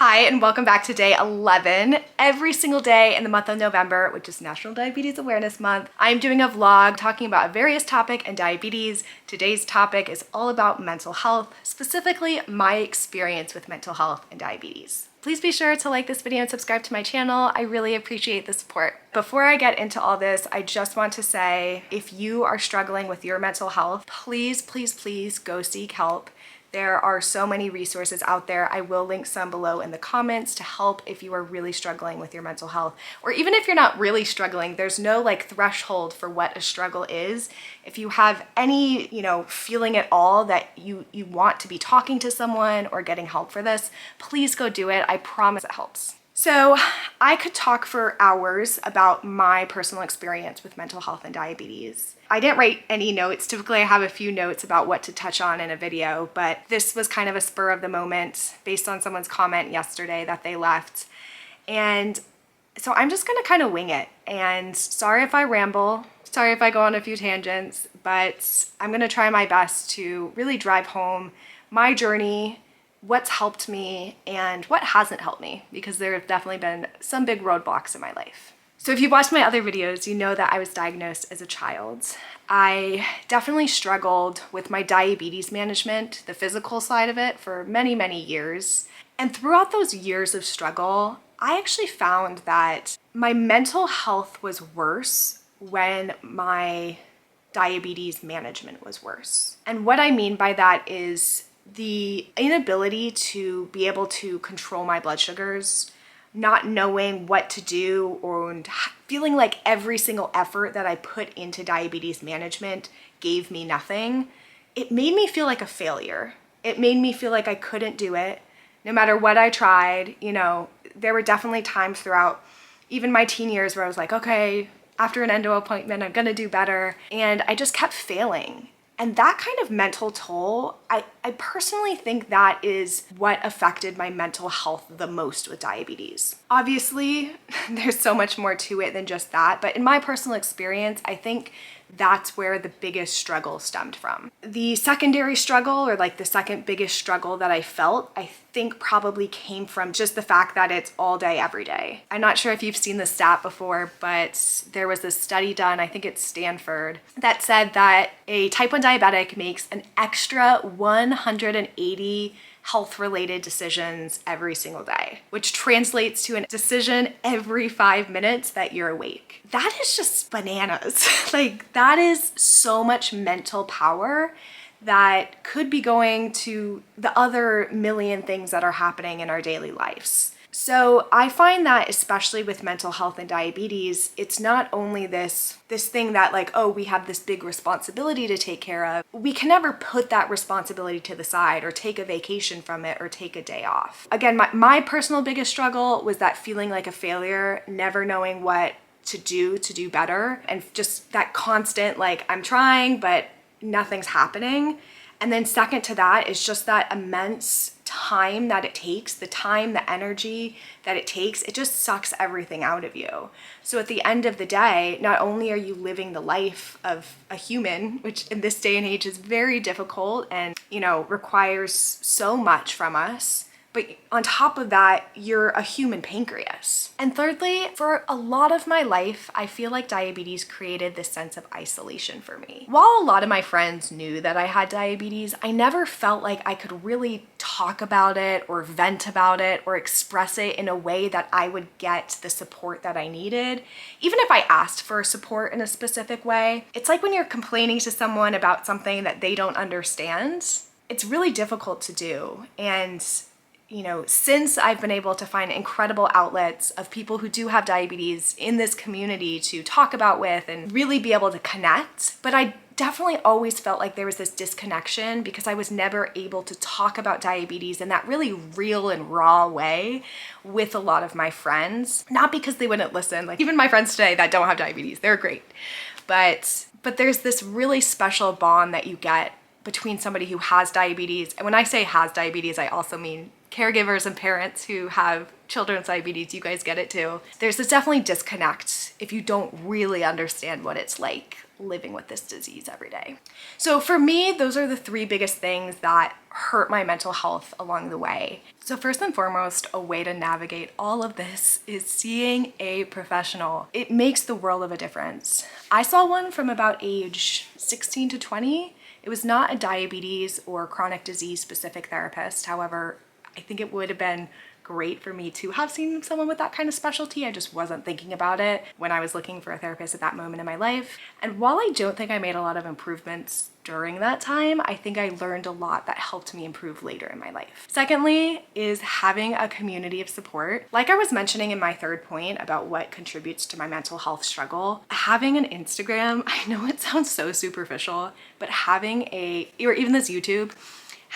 Hi, and welcome back to day 11. Every single day in the month of November, which is National Diabetes Awareness Month, I'm doing a vlog talking about a various topic in diabetes. Today's topic is all about mental health, specifically my experience with mental health and diabetes. Please be sure to like this video and subscribe to my channel. I really appreciate the support. Before I get into all this, I just want to say, if you are struggling with your mental health, please go seek help. There are so many resources out there. I will link some below in the comments to help if you are really struggling with your mental health. Or even if you're not really struggling, there's no threshold for what a struggle is. If you have any, feeling at all that you want to be talking to someone or getting help for this, please go do it. I promise it helps. So I could talk for hours about my personal experience with mental health and diabetes. I didn't write any notes. Typically I have a few notes about what to touch on in a video, but this was kind of a spur of the moment based on someone's comment yesterday that they left. And so I'm just gonna kind of wing it. And sorry if I ramble, sorry if I go on a few tangents, but I'm gonna try my best to really drive home my journey, what's helped me and what hasn't helped me, because there have definitely been some big roadblocks in my life. So if you've watched my other videos, you know that I was diagnosed as a child. I definitely struggled with my diabetes management, the physical side of it, for many years. And throughout those years of struggle, I actually found that my mental health was worse when my diabetes management was worse. And what I mean by that is the inability to be able to control my blood sugars, not knowing what to do, or feeling like every single effort that I put into diabetes management gave me nothing. It made me feel like a failure. It made me feel like I couldn't do it. No matter what I tried, there were definitely times throughout even my teen years where I was like, okay, after an endo appointment, I'm gonna do better. And I just kept failing. And that kind of mental toll, I personally think that is what affected my mental health the most with diabetes. Obviously, there's so much more to it than just that, but in my personal experience, I think that's where the biggest struggle stemmed from. The secondary struggle, or the second biggest struggle that I felt, I think probably came from just the fact that it's all day, every day. I'm not sure if you've seen this stat before, but there was this study done, I think it's Stanford, that said that a type 1 diabetic makes an extra 180 health-related decisions every single day, which translates to a decision every 5 minutes that you're awake. That is just bananas. That is so much mental power that could be going to the other million things that are happening in our daily lives. So I find that especially with mental health and diabetes, it's not only this thing that oh, we have this big responsibility to take care of. We can never put that responsibility to the side or take a vacation from it or take a day off. Again, my personal biggest struggle was that feeling like a failure, never knowing what to do better, and just that constant I'm trying, but nothing's happening. And then second to that is just that immense time that it takes, the time, the energy that it takes, it just sucks everything out of you. So at the end of the day, not only are you living the life of a human, which in this day and age is very difficult and, requires so much from us, but on top of that, you're a human pancreas. And thirdly, for a lot of my life, I feel like diabetes created this sense of isolation for me. While a lot of my friends knew that I had diabetes, I never felt like I could really talk about it or vent about it or express it in a way that I would get the support that I needed. Even if I asked for support in a specific way, it's like when you're complaining to someone about something that they don't understand, it's really difficult to do. And since I've been able to find incredible outlets of people who do have diabetes in this community to talk about with and really be able to connect, but I definitely always felt like there was this disconnection because I was never able to talk about diabetes in that really real and raw way with a lot of my friends. Not because they wouldn't listen, even my friends today that don't have diabetes, they're great. But there's this really special bond that you get between somebody who has diabetes. And when I say has diabetes, I also mean caregivers and parents who have children with diabetes, you guys get it too. There's this definitely disconnect if you don't really understand what it's like living with this disease every day. So for me, those are the three biggest things that hurt my mental health along the way. So first and foremost, a way to navigate all of this is seeing a professional. It makes the world of a difference. I saw one from about age 16 to 20. It was not a diabetes or chronic disease specific therapist. However, I think it would have been great for me to have seen someone with that kind of specialty. I just wasn't thinking about it when I was looking for a therapist at that moment in my life. And while I don't think I made a lot of improvements during that time, I think I learned a lot that helped me improve later in my life. Secondly is having a community of support. Like I was mentioning in my third point about what contributes to my mental health struggle, having an Instagram, I know it sounds so superficial, but having or even this YouTube,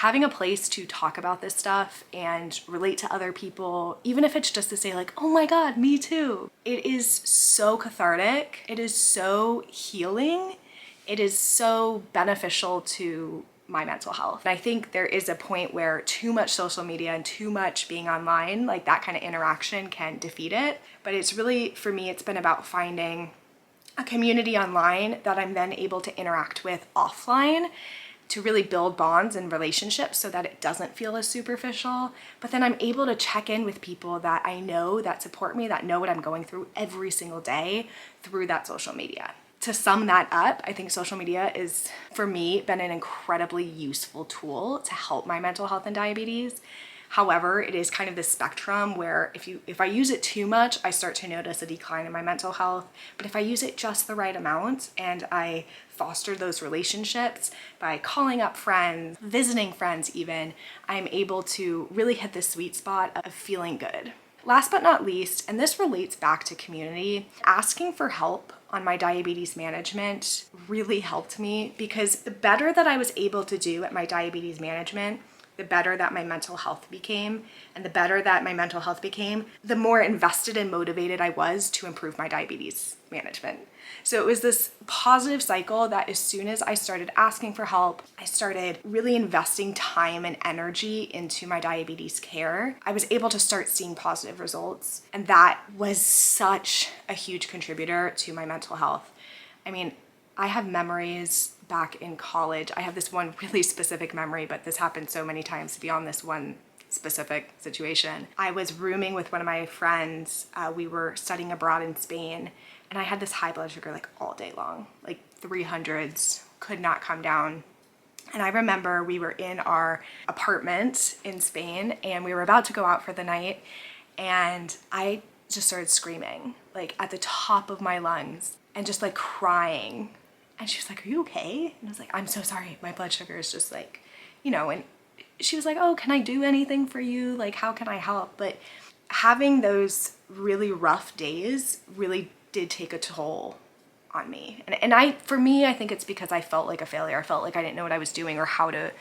having a place to talk about this stuff and relate to other people, even if it's just to say like, oh my God, me too. It is so cathartic. It is so healing. It is so beneficial to my mental health. And I think there is a point where too much social media and too much being online, like that kind of interaction can defeat it. But it's really, for me, it's been about finding a community online that I'm then able to interact with offline to really build bonds and relationships so that it doesn't feel as superficial. But then I'm able to check in with people that I know that support me, that know what I'm going through every single day through that social media. To sum that up, I think social media is, for me, been an incredibly useful tool to help my mental health and diabetes. However, it is kind of this spectrum where if I use it too much, I start to notice a decline in my mental health. But if I use it just the right amount and I foster those relationships by calling up friends, visiting friends even, I'm able to really hit the sweet spot of feeling good. Last but not least, and this relates back to community, asking for help on my diabetes management really helped me, because the better that I was able to do at my diabetes management, the better that my mental health became. And the better that my mental health became, the more invested and motivated I was to improve my diabetes management. So it was this positive cycle that as soon as I started asking for help, I started really investing time and energy into my diabetes care. I was able to start seeing positive results. And that was such a huge contributor to my mental health. I mean, I have memories back in college. I have this one really specific memory, but this happened so many times beyond this one specific situation. I was rooming with one of my friends. We were studying abroad in Spain, and I had this high blood sugar like all day long, like 300s, could not come down. And I remember we were in our apartment in Spain and we were about to go out for the night, and I just started screaming like at the top of my lungs and just like crying. And she was like, "Are you okay?" And I was like, "I'm so sorry. My blood sugar is just like, and she was like, "Oh, can I do anything for you? Like, how can I help?" But having those really rough days really did take a toll on me. And for me, I think it's because I felt like a failure. I felt like I didn't know what I was doing or how to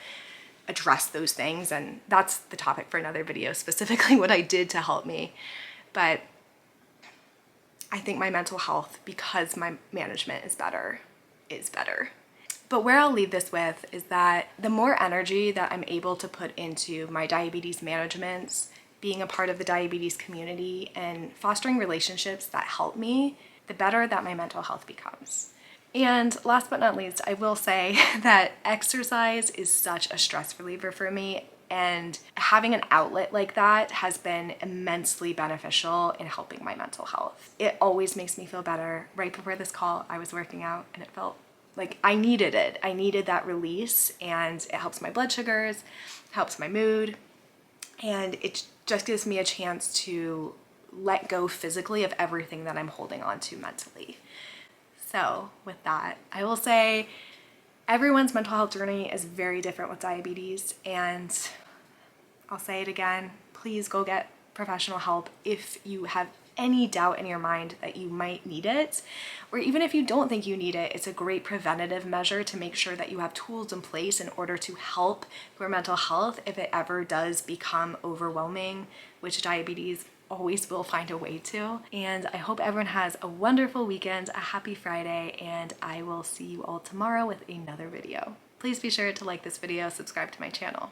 address those things. And that's the topic for another video, specifically what I did to help me. But I think my mental health, because my management is better. But where I'll leave this with is that the more energy that I'm able to put into my diabetes management, being a part of the diabetes community, and fostering relationships that help me, the better that my mental health becomes. And last but not least, I will say that exercise is such a stress reliever for me, and having an outlet like that has been immensely beneficial in helping my mental health. It always makes me feel better. Right before this call, I was working out and it felt like I needed it. I needed that release, and it helps my blood sugars, helps my mood, and it just gives me a chance to let go physically of everything that I'm holding on to mentally. So with that, I will say everyone's mental health journey is very different with diabetes, and I'll say it again, please go get professional help if you have any doubt in your mind that you might need it, or even if you don't think you need it. It's a great preventative measure to make sure that you have tools in place in order to help your mental health if it ever does become overwhelming, which diabetes always will find a way to. And I hope everyone has a wonderful weekend, a happy Friday, and I will see you all tomorrow with another video. Please be sure to like this video, subscribe to my channel.